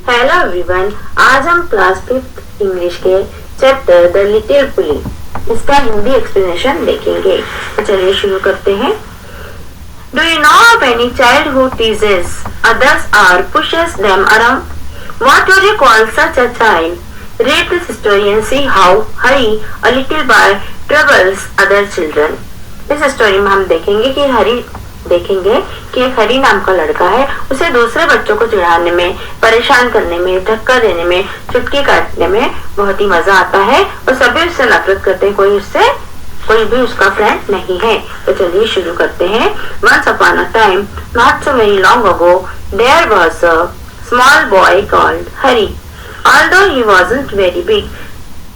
Hello everyone, आज हम class 5th English के चैप्टर द लिटिल पुली इसका हिंदी एक्सप्लेनेशन देखेंगे। तो चलिए शुरू करते हैं। Do you know of any child who teases others और pushes them around? What would you call such a child? Read this story and see how Hari, a little boy, troubles other children. इस story में हम देखेंगे कि एक हरी नाम का लड़का है, उसे दूसरे बच्चों को चिढ़ाने में, परेशान करने में, धक्का देने में, चुटकी काटने में बहुत ही मजा आता है और सभी उससे नफरत करते हैं। कोई भी उसका फ्रेंड नहीं है। तो चलिए शुरू करते हैं। Once upon a time, not so very long ago, there was a small boy called Hari. Although he wasn't very big,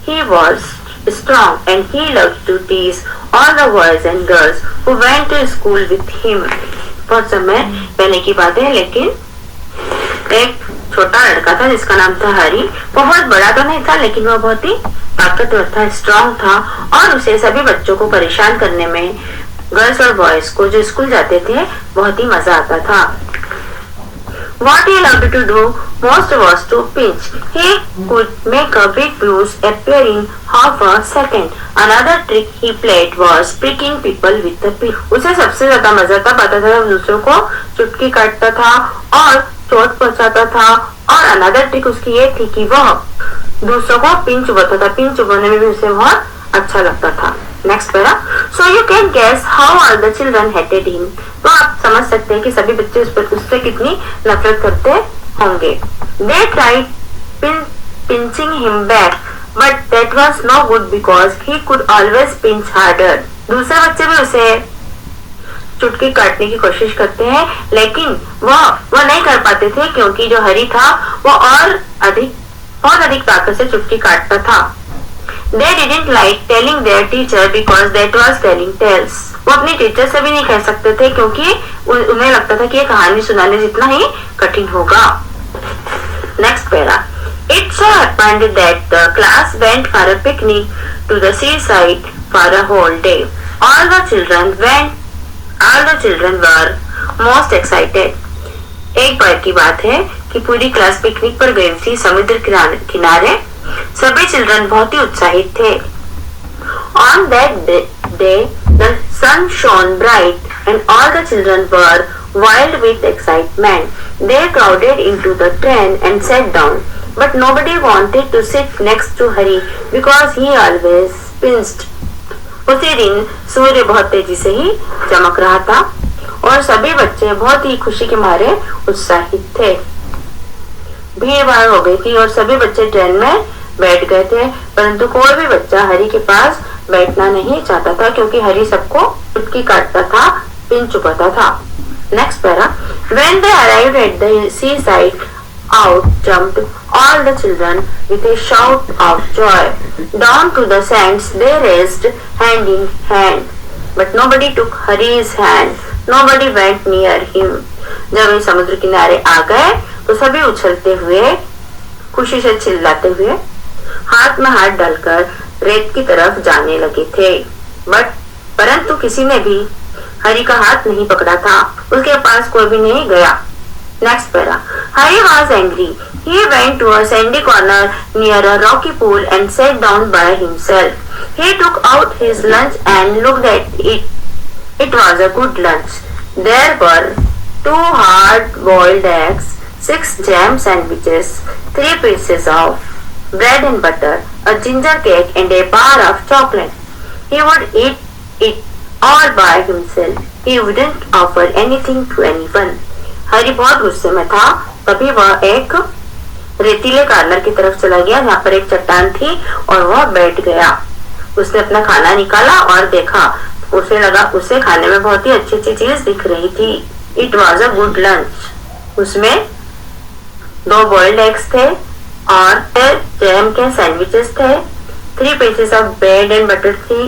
he was strong and he loved to tease all the boys and girls who went to school with him. बहुत समय पहले की बात है, लेकिन एक छोटा लड़का था जिसका नाम था हरी। बहुत बड़ा तो नहीं था, लेकिन वह बहुत ही ताकतवर था, स्ट्रांग था और उसे सभी बच्चों को परेशान करने में, गर्ल्स और बॉयज को जो स्कूल जाते थे, बहुत ही मजा आता था। What he loved to do most was to pinch. He could make a big bruise appear in half a second. Another trick he played was pricking people with a pin. उसे सबसे ज्यादा मजा तब आता था जब दूसरों को चुटकी काटता था और चोट पहुंचाता था। और another trick उसकी ये थी कि वह दूसरों को पिन चुभाता था। पिन चुभाने में भी उसे बहुत अच्छा लगता था। Next para. So you can guess how all the children hated him. तो आप समझ सकते हैं कि सभी बच्चे उससे कितनी नफरत करते होंगे। They tried pinching him back, but that was no good because he could always pinch harder. दूसरे बच्चे भी उसे चुटकी काटने की कोशिश करते हैं, लेकिन वह नहीं कर पाते थे क्योंकि जो हरी था वो बहुत अधिक ताकत से चुटकी काटता था। They didn't like telling their teacher because that was telling tales. वो अपनी टीचर से भी नहीं कह सकते थे क्योंकि उन्हें लगता था कि ये कहानी सुनाने जितना ही कठिन होगा। Next para. It so happened that the class went for a picnic to the seaside for a whole day. All the children were most excited. एक बार की बात है कि पूरी क्लास पिकनिक पर गई थी समुद्र किनारे। सभी चिल्ड्रन बहुत ही उत्साहित थे। On that day, the sun shone bright and all the children were wild with excitement. They crowded into the train and sat down, but nobody wanted to sit next to Hari because he always pinched. उसी दिन सूर्य बहुत तेजी से ही चमक रहा था और सभी बच्चे बहुत ही खुशी के मारे उत्साहित थे। भीड़ भाड़ हो गई थी और सभी बच्चे ट्रेन में बैठ गए थे, परंतु कोई भी बच्चा हरी के पास बैठना नहीं चाहता था क्योंकि हरी सबको चुटकी काटता था, पिन चुभाता था। Next para. When they arrived at the seaside, out jumped all the children with a shout of joy. Down to the sands they raced hand in hand, but nobody took Hari's hand. Nobody went near him. जब वे समुद्र किनारे आ गए तो सभी उछलते हुए, खुशी से चिल्लाते हुए, हाथ में हाथ डालकर रेत की तरफ जाने लगे थे। परंतु किसी ने भी हरी का हाथ नहीं पकड़ा था। उसके पास कोई भी नहीं गया। Next para. Hari was angry. He went to a sandy corner near a rocky pool and sat down by himself. He took out his lunch and looked at it. It was a good lunch. There were 2 hard-boiled eggs, 6 jam sandwiches, 3 pieces of bread and butter, a ginger cake and a bar of chocolate. He would eat it all by himself. He wouldn't offer anything to anyone. हरी बहुत गुस्से में था। तभी वह एक रेतीले corner की तरफ चला गया जहाँ पर एक चट्टान थी और वह बैठ गया। उसने अपना खाना निकाला और देखा। उसे लगा उसे खाने में बहुत ही अच्छी चीज दिख रही थी। It was a good lunch. उसमें 2 बॉइल्ड एग्स थे और जैम के सैंडविचेस थे, 3 pieces of bread and butter थी,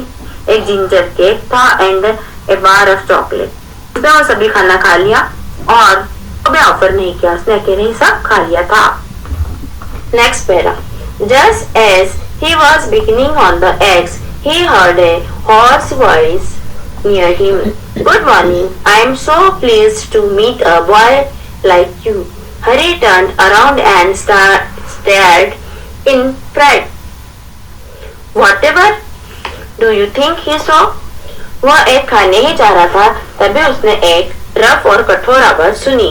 एक जिंजर केक था and A bar of chocolate. उसने वो सभी खाना खा लिया और कभी ऑफर नहीं किया, उसने अकेले ही सब खा लिया था। Next para. Just as he was beginning on the eggs, he heard a hoarse voice near him. Good morning. I am so pleased to meet a boy like you. Harry turned around and stared in fright. Whatever do you think he saw? वह एक खाने ही जा रहा था, तभी उसने एक rough और कठोर आवाज सुनी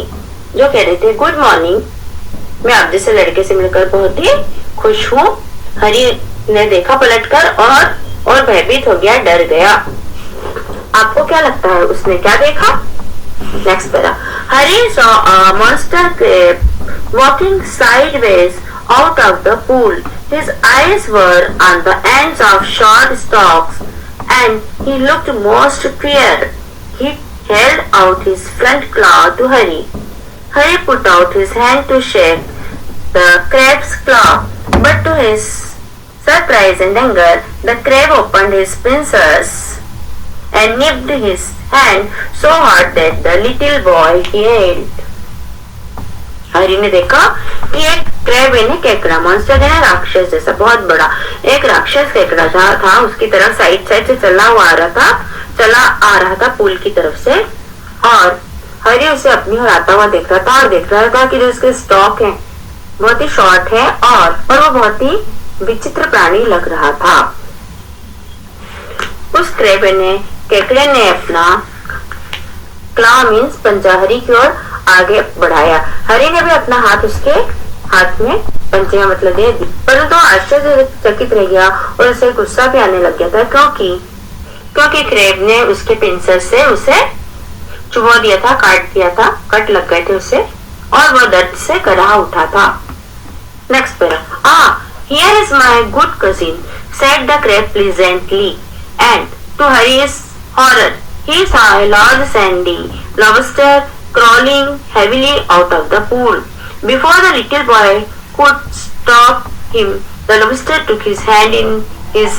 जो कह रहे थे, गुड मॉर्निंग, मैं आप जैसे लड़के से मिलकर बहुत ही खुश हूँ। हरी ने देखा पलटकर और भयभीत हो गया, डर गया। आपको क्या लगता है उसने क्या देखा? Next para. Hari saw a monster crab walking sideways out of the pool. His eyes were on the ends of short stalks and he looked most queer. He held out his front claw to Harry. Harry put out his hand to shake the crab's claw, but to his surprise and anger, the crab opened his pincers and nipped his hand so hard that the little boy yelled. हरी ने देखा कि एक crab यानी केकड़ा, monster है राक्षस जैसा बहुत बड़ा, एक राक्षस केकड़ा था उसकी तरफ साइड से चला आ रहा था पूल की तरफ से, और हरी उसे अपनी ओर आता हुआ देख रहा था कि जो उसके स्टॉक है बहुत ही शॉर्ट है और वो बहुत ही विचित्र प्राणी लग रहा था। उस क्रैब ने केकड़े ने अपना क्लॉ मीन्स पंजा हरी की ओर आगे बढ़ाया। हरी ने भी अपना हाथ उसके हाथ में पंजे मतलब दे दी, परंतु आश्चर्यचकित रह गया और उसे गुस्सा भी आने लग गया था क्योंकि क्रैब ने उसके पिंसर से उसे चुबो दिया था, काट दिया था, कट लग गए थे उसे और वह दर्द से कराह उठा था। Next para. Here is my good cousin, said the crab pleasantly, and to Harry's horror, he saw a large sandy lobster crawling heavily out of the pool. Before the little boy could stop him, the lobster took his hand in his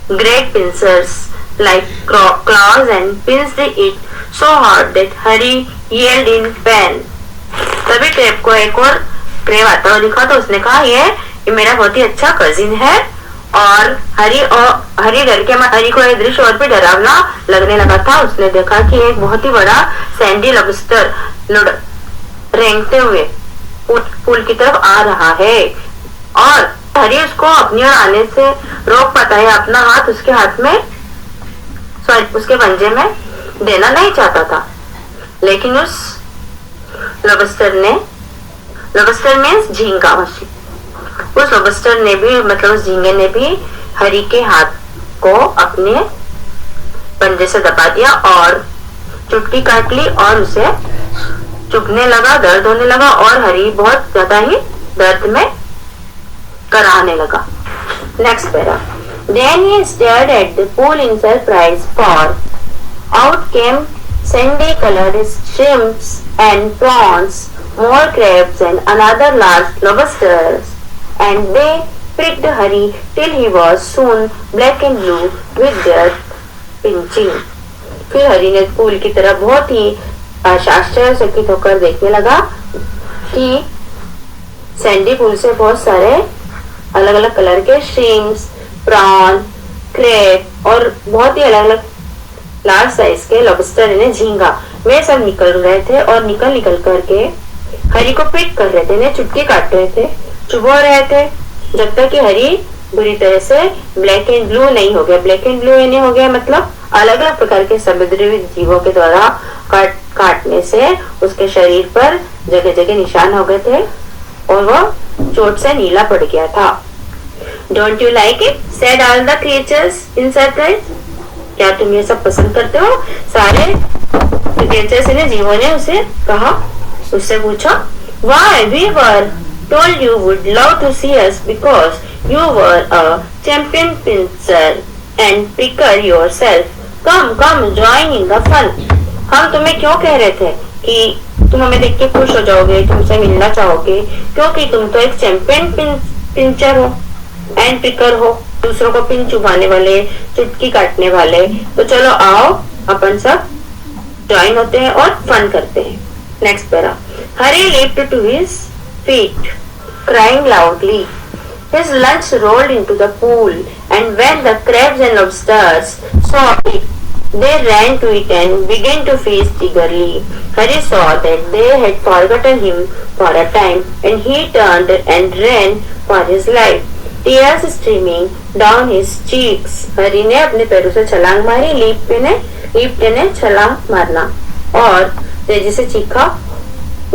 great pincers like claws and pinched it so hard that Harry yelled in pain. तभी crab को एक और crab आता हुआ दिखा तो उसने कहा, ये मेरा बहुत ही अच्छा कजिन है, और हरी डर के हरी को यह दृश्य और भी डरावना लगने लगा था। उसने देखा कि एक बहुत ही बड़ा सैंडी लॉबस्टर रेंगते हुए पूल की तरफ आ रहा है और हरी उसको अपनी ओर आने से रोक पाता है, अपना हाथ उसके हाथ में उसके पंजे में देना नहीं चाहता था, लेकिन उस लॉबस्टर मीन्स झींगा मछली, उस लॉबस्टर ने भी मतलब उस झींगे ने भी हरी के हाथ को अपने पंजे से दबा दिया और चुटकी काट ली और उसे चुभने लगा, दर्द होने लगा और हरी बहुत ज्यादा ही दर्द में कराहने लगा। Next para. Then he stared at the pool in surprise, for out came sandy-colored shrimps and prawns, more crabs and another large lobsters, and they pricked Harry till he was soon black and blue with their pinching. फिर हरी ने pool की तरफ बहुत ही आश्चर्यचकित होकर देखने लगा कि सैंडी पूल से बहुत सारे अलग अलग कलर के श्रिम्प्स, प्रॉन, क्रैब और बहुत ही अलग अलग लार्ज साइज के लॉबस्टर इन्हें झींगा वे सब निकल रहे थे और निकल करके हरी को पिक कर रहे थे, इन्हें चुटकी काट रहे थे, चुभो रहे थे, जब तक कि हरी बुरी तरह से ब्लैक एंड ब्लू नहीं हो गया। ब्लैक एंड ब्लू इन्हें हो गया मतलब अलग अलग प्रकार के समुद्री जीवों के द्वारा काटने से उसके शरीर पर जगह जगह निशान हो गए थे और वह चोट से नीला पड़ गया था। Don't you like it? said all the creatures in surprise. क्या तुम ये सब पसंद करते हो? सारे creatures ने जीवों ने उसे कहा, उससे पूछा, Why we were told you would love to see us because you were a champion pincer and picker yourself. Come join in the fun. हम तुम्हें क्यों कह रहे थे कि तुम हमें देख के खुश हो जाओगे, तुमसे मिलना चाहोगे, क्योंकि तुम तो एक चैंपियन पिंचर हो एंड पिकर हो, दूसरों को पिन चुभाने वाले, चुटकी काटने वाले। तो चलो आओ अपन सब ज्वाइन होते हैं और फन करते हैं। Next para. Hari leaped to his feet, crying loudly. His lunch rolled into the pool, and when the crabs and lobsters saw it, They ran to it and began to feast eagerly. Harry saw that they had forgotten him for a time, and he turned and ran for his life, tears streaming down his cheeks. हरी ने अपने पैरों से छलांग मारी, leap ने छलांग मारना और तेजी से चीखा।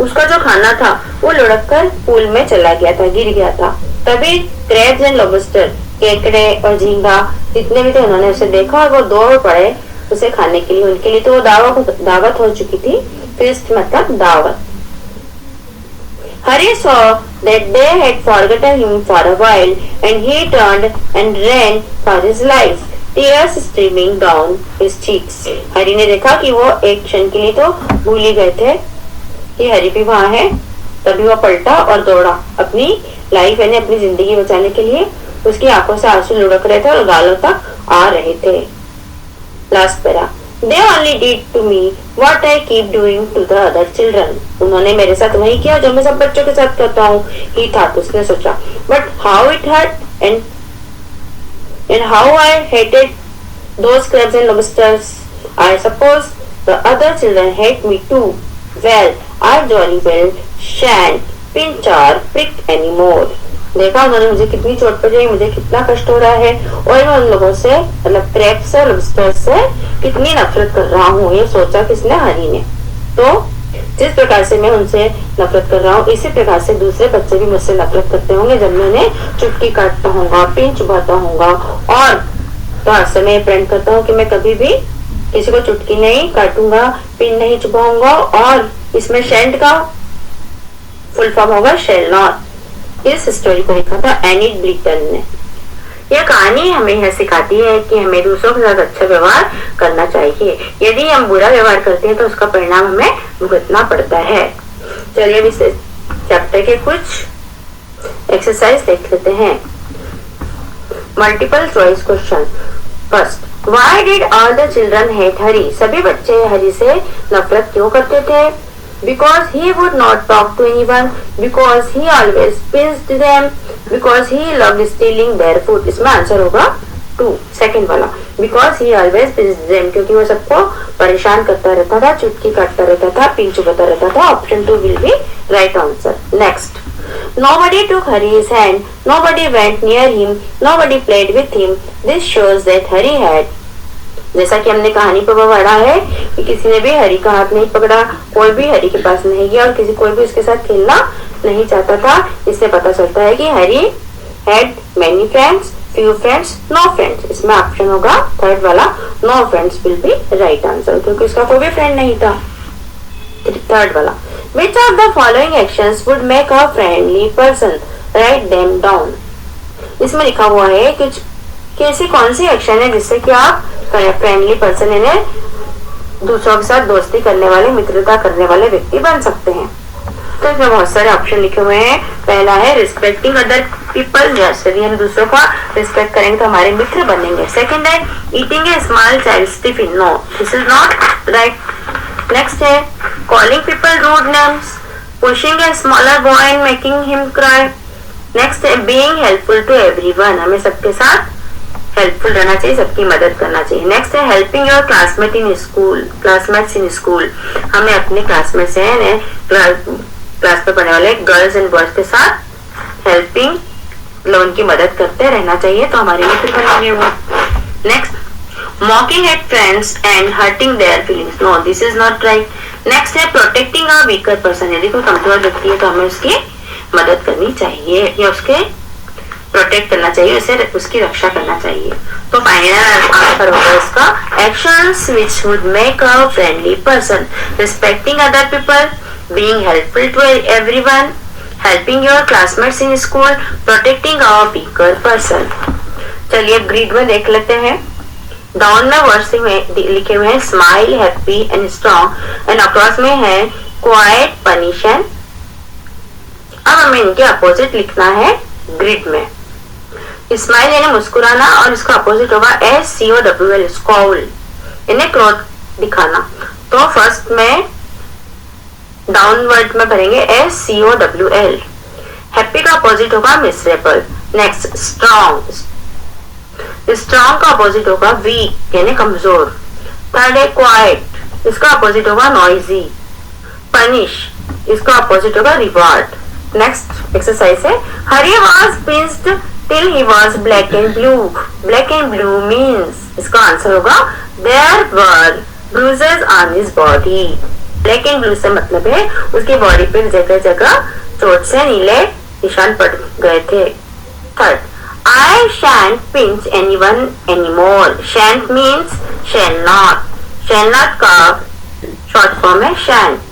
उसका जो खाना था वो लुढ़क कर पूल में चला गया था, गिर गया था। तभी क्रैब्स एंड लॉबस्टर, केकड़े और झींगा जितने भी थे उन्होंने उसे देखा और वो दौड़ पड़े उसे खाने के लिए। उनके लिए तो वो दावत हो चुकी थी। फीस्ट मतलब दावत। Harry saw that they had forgotten him for a while, and he turned and ran for his life, tears streaming down his cheeks. हरी ने देखा कि वो एक क्षण के लिए तो भूल ही गए थे कि हरी भी वहां है। तभी वो पलटा और दौड़ा अपनी लाइफ यानी अपनी जिंदगी बचाने के लिए। उसकी आंखों से आंसू लुढ़क रहे थे और गालों तक आ रहे थे। Last para. They only did to me what I keep doing to the other children. उन्होंने मेरे साथ वही किया जो मैं सब बच्चों के साथ करता हूँ। He thought, उसने सोचा। But how it hurt and how I hated those crabs and lobsters. I suppose the other children hate me too. Well, I jolly well shan't pinch or prick anymore. देखा उन्होंने मुझे कितनी चोट पहुंचाई, मुझे कितना कष्ट हो रहा है और मैं उन लोगों से मतलब क्रैब्स और लॉबस्टर से कितनी नफरत कर रहा हूँ। ये सोचा किसने? हरी ने। तो जिस प्रकार से मैं उनसे नफरत कर रहा हूँ इसी प्रकार से दूसरे बच्चे भी मुझसे नफरत करते होंगे जब मैं उन्हें चुटकी काटता हूँ, पिन चुभाता हूँ। और तो आज से मैं प्रण करता हूँ कि मैं कभी भी किसी को चुटकी नहीं काटूंगा, पिन नहीं चुभाऊंगा। और इसमें शेंट का फुल फॉर्म होगा शेल नॉट। इस स्टोरी को लिखा था एनिट ब्लिटन ने। यह कहानी हमें यह सिखाती है कि हमें दूसरों के साथ अच्छा व्यवहार करना चाहिए। यदि हम बुरा व्यवहार करते हैं तो उसका परिणाम हमें भुगतना पड़ता है। चलिए इस चैप्टर के कुछ एक्सरसाइज देख लेते हैं। Multiple choice question. First, why did all the children hate Hari? सभी बच्चे हरी से नफरत क्यों करते थे? Because he would not talk to anyone, because he always pinched them, because he loved stealing their food. इसमें आंसर होगा 2, सेकंड वाला। Because he always pinched them, क्योंकि वो सबको परेशान करता रहता था, चुटकी काटता रहता था, पिन चुभाता रहता था। Option 2 will be right answer. Next, nobody took Hari's hand, nobody went near him, nobody played with him. This shows that Hari had, जैसा कि हमने कहानी पर पढ़ा है कि किसी ने भी हरी का हाथ नहीं पकड़ा, कोई भी हरी के पास नहीं गया और कोई भी उसके साथ खेलना नहीं चाहता था। इससे पता चलता है कि Hari had many friends, few friends, no friends. इसमें ऑप्शन होगा थर्ड वाला, no friends will be right answer, क्योंकि उसका कोई भी फ्रेंड नहीं था। थर्ड वाला, which of the following actions would make a friendly person? Write them down. इसमें लिखा हुआ है कुछ कैसी कौन सी एक्शन है जिससे कि आप फ्रेंडली पर्सन यानी दूसरों के साथ दोस्ती करने वाले, मित्रता करने वाले व्यक्ति बन सकते हैं। तो इसमें बहुत सारे ऑप्शन लिखे हुए हैं। पहला है रिस्पेक्टिंग अदर पीपल, जैसे हम दूसरों का रिस्पेक्ट करेंगे तो हमारे मित्र बनेंगे। सेकंड है eating a small child's tiffin, no this is not right. Next है calling people rude names, pushing a smaller boy and making him cry. Next है बीइंग हेल्पफुल टू एवरीवन, हमें सबके साथ हेल्पफुल रहना चाहिए, सबकी मदद करना चाहिए। नेक्स्ट है helping your classmates in school, हमें अपने क्लासमेट्स हैं क्लास में पढ़ने वाले गर्ल्स एंड बॉयज के साथ हेल्पिंग मतलब उनकी मदद करते रहना चाहिए तो हमारे मित्र बनेंगे वो। Next mocking at friends and hurting their feelings, no this is not right. Next है प्रोटेक्टिंग अ वीकर पर्सन, यदि कोई कमजोर व्यक्ति है तो हमें उसकी मदद करनी चाहिए या उसके प्रोटेक्ट करना चाहिए, उसे उसकी रक्षा करना चाहिए। तो फाइनल आंसर होगा इसका actions which would make a friendly person, respecting other people, being helpful to everyone, helping your classmates in school, protecting a weaker person. चलिए ग्रीड में देख लेते हैं। डाउन में वर्ड्स लिखे हुए हैं smile, happy and strong and across में है क्वाइट, पनिश एंड। अब हमें इनके अपोजिट लिखना है ग्रिड में। स्माइल यानी मुस्कुराना और इसका अपोजिट होगा SCOWL, स्कॉल यानी क्रोध दिखाना। तो फर्स्ट में डाउनवर्ड में करेंगे SCOWL। हैप्पी का अपोजिट होगा मिसरेबल। नेक्स्ट स्ट्रॉन्ग, स्ट्रॉन्ग का अपोजिट होगा वीक यानी कमजोर। थर्ड है क्वाइट, इसका अपोजिट होगा नॉइजी। पनिश, इसका अपोजिट होगा रिवार्ड। नेक्स्ट एक्सरसाइज है Hari was pinched till he was black and blue. Black and blue means, इसका आंसर होगा there were bruises on his body. Black and blue से मतलब है उसकी बॉडी पे जगह जगह चोट से नीले निशान पड़ गए थे। Third, I shan't pinch anyone anymore. Shan't means shall not. Shall not का short form है shan't.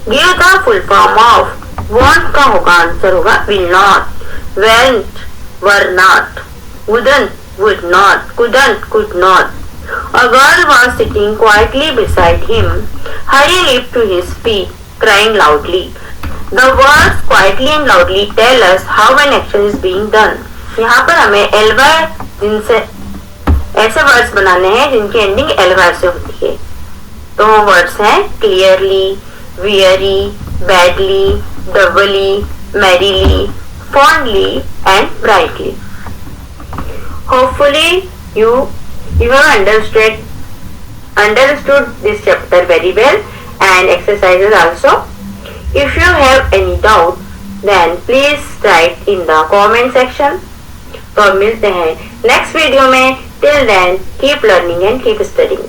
Give the full form of. Want का होगा आंसर होगा will not. Weren't, were not. Wouldn't, would not. Couldn't, could not. A girl was sitting quietly beside him. Harry leaped to his feet, crying loudly. The words quietly and loudly tell us how an action is being done. यहाँ पर हमें एलवायर, जिनसे ऐसे words बनाने हैं जिनकी ending एलवायर से होती है। तो वो वर्ड्स हैं clearly, wearily, badly, doubly, merrily, fondly and brightly. Hopefully you have understood this chapter very well and exercises also. If you have any doubt, then please write in the comment section. तो मिलते हैं next video में। Till then keep learning and keep studying.